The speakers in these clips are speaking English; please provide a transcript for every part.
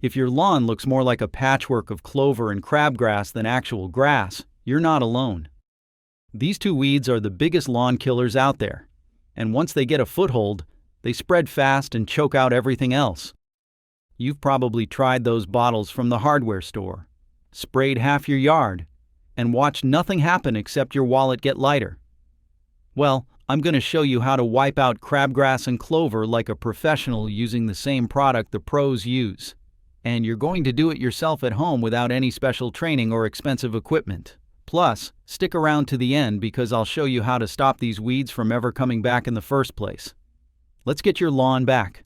If your lawn looks more like a patchwork of clover and crabgrass than actual grass, you're not alone. These two weeds are the biggest lawn killers out there, and once they get a foothold, they spread fast and choke out everything else. You've probably tried those bottles from the hardware store, sprayed half your yard, and watched nothing happen except your wallet get lighter. Well, I'm going to show you how to wipe out crabgrass and clover like a professional using the same product the pros use. And you're going to do it yourself at home without any special training or expensive equipment. Plus, stick around to the end because I'll show you how to stop these weeds from ever coming back in the first place. Let's get your lawn back.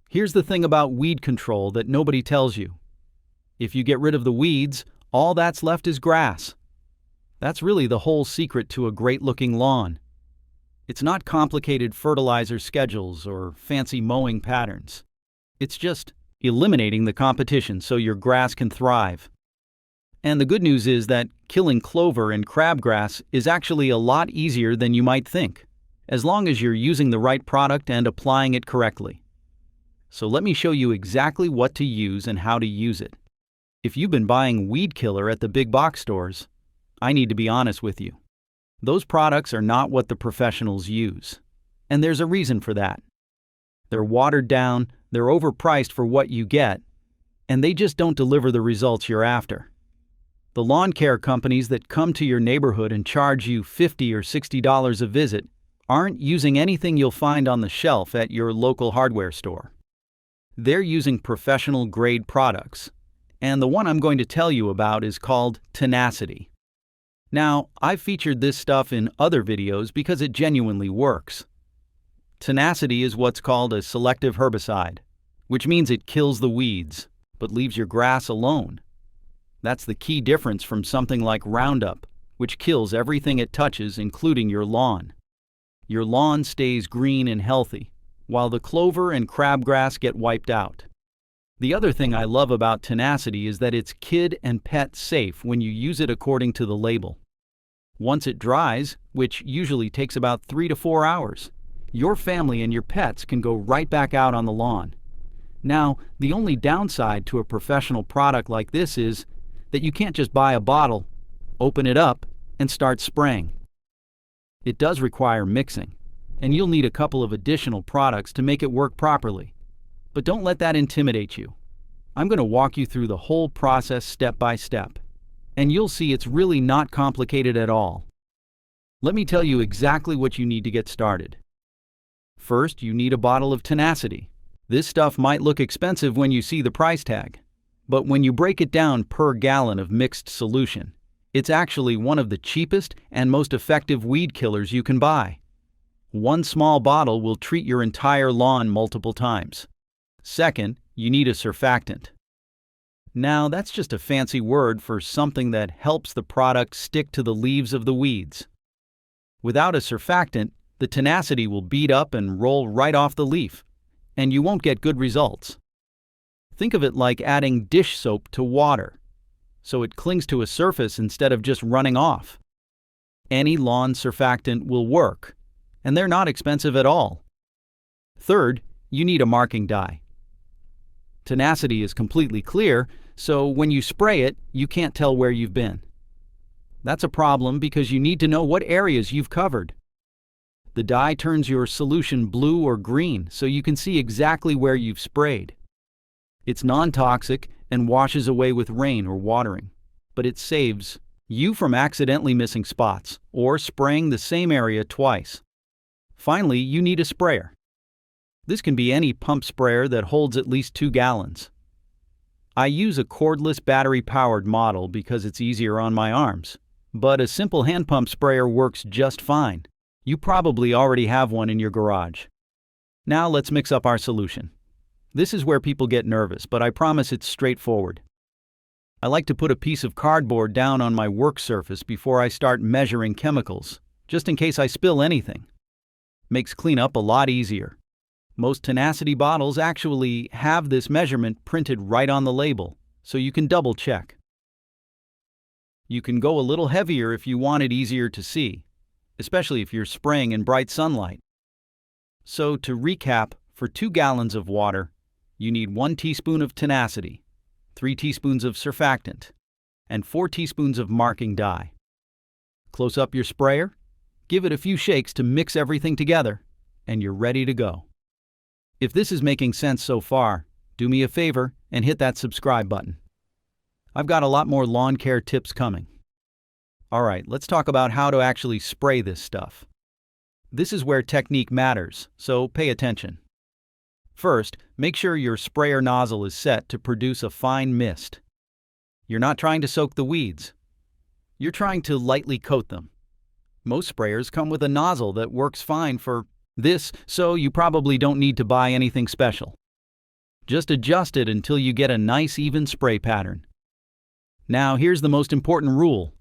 Here's the thing about weed control that nobody tells you. If you get rid of the weeds, all that's left is grass. That's really the whole secret to a great-looking lawn. It's not complicated fertilizer schedules or fancy mowing patterns. It's just eliminating the competition so your grass can thrive. And the good news is that killing clover and crabgrass is actually a lot easier than you might think, as long as you're using the right product and applying it correctly. So let me show you exactly what to use and how to use it. If you've been buying weed killer at the big box stores, I need to be honest with you. Those products are not what the professionals use, and there's a reason for that. They're watered down, they're overpriced for what you get, and they just don't deliver the results you're after. The lawn care companies that come to your neighborhood and charge you $50 or $60 a visit aren't using anything you'll find on the shelf at your local hardware store. They're using professional-grade products, and the one I'm going to tell you about is called Tenacity. Now, I've featured this stuff in other videos because it genuinely works. Tenacity is what's called a selective herbicide, which means it kills the weeds, but leaves your grass alone. That's the key difference from something like Roundup, which kills everything it touches, including your lawn. Your lawn stays green and healthy, while the clover and crabgrass get wiped out. The other thing I love about Tenacity is that it's kid and pet safe when you use it according to the label. Once it dries, which usually takes about 3 to 4 hours, your family and your pets can go right back out on the lawn. Now, the only downside to a professional product like this is that you can't just buy a bottle, open it up, and start spraying. It does require mixing, and you'll need a couple of additional products to make it work properly. But don't let that intimidate you. I'm going to walk you through the whole process step by step, and you'll see it's really not complicated at all. Let me tell you exactly what you need to get started. First, you need a bottle of Tenacity. This stuff might look expensive when you see the price tag, but when you break it down per gallon of mixed solution, it's actually one of the cheapest and most effective weed killers you can buy. One small bottle will treat your entire lawn multiple times. Second, you need a surfactant. Now, that's just a fancy word for something that helps the product stick to the leaves of the weeds. Without a surfactant, the Tenacity will beat up and roll right off the leaf, and you won't get good results. Think of it like adding dish soap to water, so it clings to a surface instead of just running off. Any lawn surfactant will work, and they're not expensive at all. Third, you need a marking dye. Tenacity is completely clear, so when you spray it, you can't tell where you've been. That's a problem because you need to know what areas you've covered. The dye turns your solution blue or green so you can see exactly where you've sprayed. It's non-toxic and washes away with rain or watering, but it saves you from accidentally missing spots or spraying the same area twice. Finally, you need a sprayer. This can be any pump sprayer that holds at least 2 gallons. I use a cordless battery-powered model because it's easier on my arms, but a simple hand pump sprayer works just fine. You probably already have one in your garage. Now let's mix up our solution. This is where people get nervous, but I promise it's straightforward. I like to put a piece of cardboard down on my work surface before I start measuring chemicals, just in case I spill anything. Makes cleanup a lot easier. Most Tenacity bottles actually have this measurement printed right on the label, so you can double check. You can go a little heavier if you want it easier to see, especially if you're spraying in bright sunlight. So to recap, for 2 gallons of water, You need 1 teaspoon of tenacity, 3 teaspoons of surfactant, and 4 teaspoons of marking dye. Close up your sprayer, give it a few shakes to mix everything together, and you're ready to go. If this is making sense so far, do me a favor and hit that subscribe button. I've got a lot more lawn care tips coming. Alright, let's talk about how to actually spray this stuff. This is where technique matters, so pay attention. First, make sure your sprayer nozzle is set to produce a fine mist. You're not trying to soak the weeds. You're trying to lightly coat them. Most sprayers come with a nozzle that works fine for this, so you probably don't need to buy anything special. Just adjust it until you get a nice even spray pattern. Now here's the most important rule.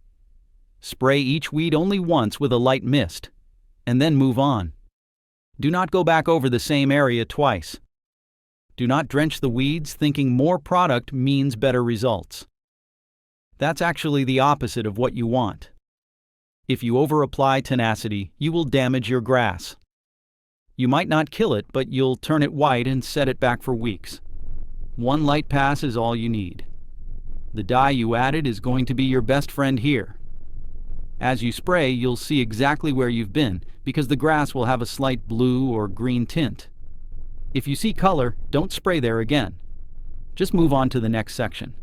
Spray each weed only once with a light mist, and then move on. Do not go back over the same area twice. Do not drench the weeds thinking more product means better results. That's actually the opposite of what you want. If you over-apply tenacity, you will damage your grass. You might not kill it, but you'll turn it white and set it back for weeks. 1 light pass is all you need. The dye you added is going to be your best friend here. As you spray, you'll see exactly where you've been, because the grass will have a slight blue or green tint. If you see color, don't spray there again. Just move on to the next section.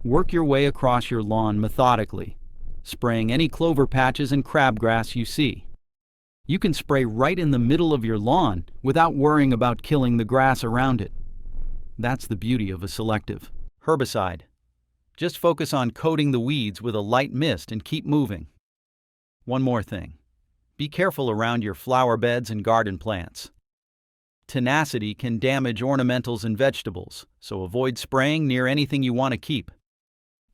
Work your way across your lawn methodically, spraying any clover patches and crabgrass you see. You can spray right in the middle of your lawn without worrying about killing the grass around it. That's the beauty of a selective herbicide. Just focus on coating the weeds with a light mist and keep moving. One more thing. Be careful around your flower beds and garden plants. Tenacity can damage ornamentals and vegetables, so avoid spraying near anything you want to keep.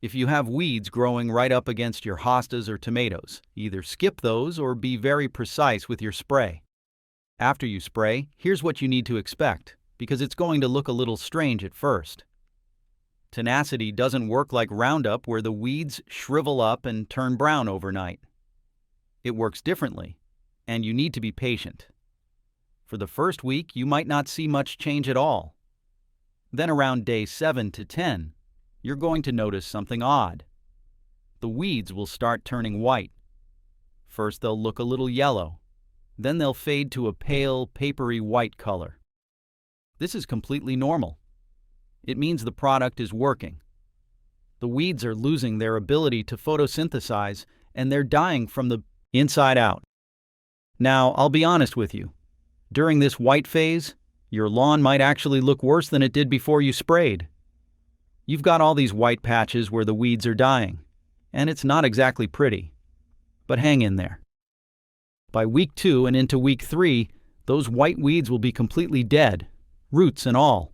If you have weeds growing right up against your hostas or tomatoes, either skip those or be very precise with your spray. After you spray, here's what you need to expect, because it's going to look a little strange at first. Tenacity doesn't work like Roundup where the weeds shrivel up and turn brown overnight. It works differently, and you need to be patient. For the first week, you might not see much change at all. Then around day 7 to 10, you're going to notice something odd. The weeds will start turning white. First they'll look a little yellow. Then they'll fade to a pale, papery white color. This is completely normal. It means the product is working. The weeds are losing their ability to photosynthesize, and they're dying from the inside out. Now, I'll be honest with you. During this white phase, your lawn might actually look worse than it did before you sprayed. You've got all these white patches where the weeds are dying, and it's not exactly pretty. But hang in there. By week 2 and into week 3, those white weeds will be completely dead, roots and all.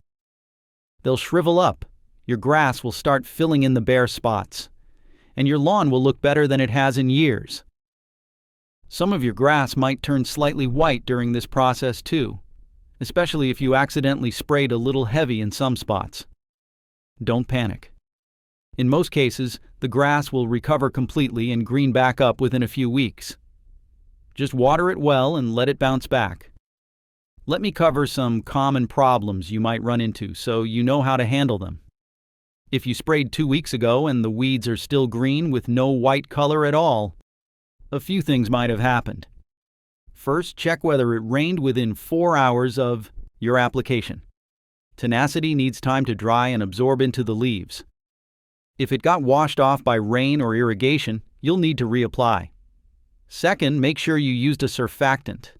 They'll shrivel up, your grass will start filling in the bare spots, and your lawn will look better than it has in years. Some of your grass might turn slightly white during this process too, especially if you accidentally sprayed a little heavy in some spots. Don't panic. In most cases, the grass will recover completely and green back up within a few weeks. Just water it well and let it bounce back. Let me cover some common problems you might run into so you know how to handle them. If you sprayed 2 weeks ago and the weeds are still green with no white color at all, a few things might have happened. First, check whether it rained within 4 hours of your application. Tenacity needs time to dry and absorb into the leaves. If it got washed off by rain or irrigation, you'll need to reapply. Second, make sure you used a surfactant.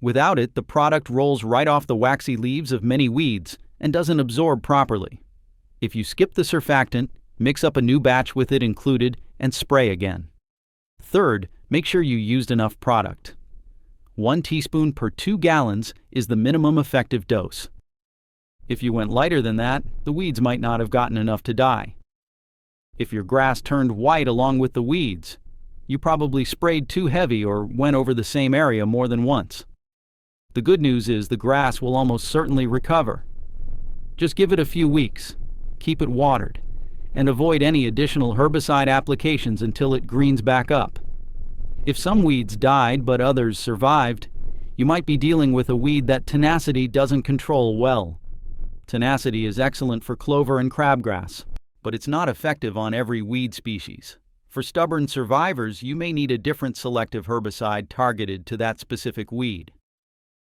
Without it, the product rolls right off the waxy leaves of many weeds and doesn't absorb properly. If you skip the surfactant, mix up a new batch with it included and spray again. Third, make sure you used enough product. 1 teaspoon per 2 gallons is the minimum effective dose. If you went lighter than that, the weeds might not have gotten enough to die. If your grass turned white along with the weeds, you probably sprayed too heavy or went over the same area more than once. The good news is the grass will almost certainly recover. Just give it a few weeks, keep it watered, and avoid any additional herbicide applications until it greens back up. If some weeds died but others survived, you might be dealing with a weed that tenacity doesn't control well. Tenacity is excellent for clover and crabgrass, but it's not effective on every weed species. For stubborn survivors, you may need a different selective herbicide targeted to that specific weed.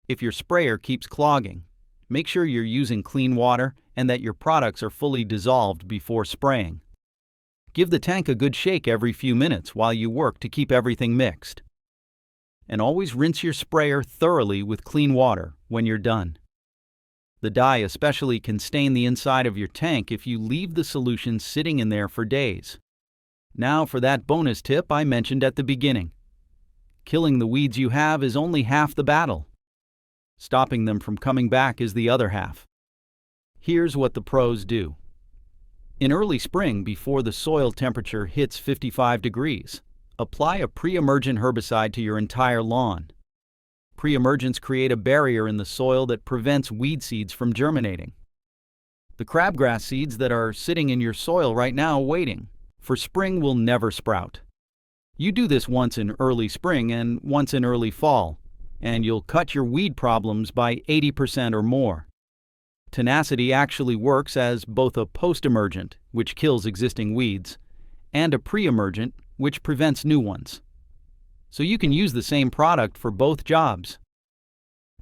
If your sprayer keeps clogging, make sure you're using clean water and that your products are fully dissolved before spraying. Give the tank a good shake every few minutes while you work to keep everything mixed. And always rinse your sprayer thoroughly with clean water when you're done. The dye especially can stain the inside of your tank if you leave the solution sitting in there for days. Now for that bonus tip I mentioned at the beginning. Killing the weeds you have is only half the battle. Stopping them from coming back is the other half. Here's what the pros do. In early spring, before the soil temperature hits 55 degrees, apply a pre-emergent herbicide to your entire lawn. Pre-emergents create a barrier in the soil that prevents weed seeds from germinating. The crabgrass seeds that are sitting in your soil right now waiting for spring will never sprout. You do this once in early spring and once in early fall, and you'll cut your weed problems by 80% or more. Tenacity actually works as both a post-emergent, which kills existing weeds, and a pre-emergent, which prevents new ones. So you can use the same product for both jobs.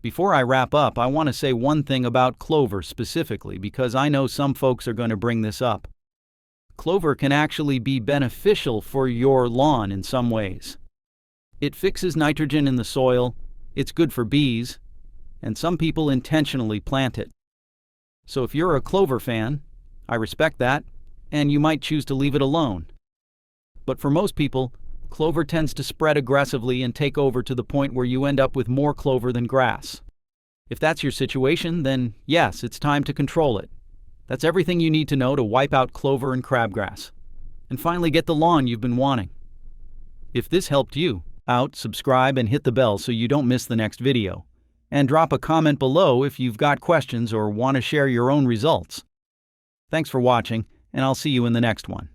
Before I wrap up, I want to say one thing about clover specifically, because I know some folks are going to bring this up. Clover can actually be beneficial for your lawn in some ways. It fixes nitrogen in the soil, it's good for bees, and some people intentionally plant it. So if you're a clover fan, I respect that, and you might choose to leave it alone. But for most people, clover tends to spread aggressively and take over to the point where you end up with more clover than grass. If that's your situation, then yes, it's time to control it. That's everything you need to know to wipe out clover and crabgrass. And finally get the lawn you've been wanting. If this helped you out, subscribe and hit the bell so you don't miss the next video. And drop a comment below if you've got questions or want to share your own results. Thanks for watching, and I'll see you in the next one.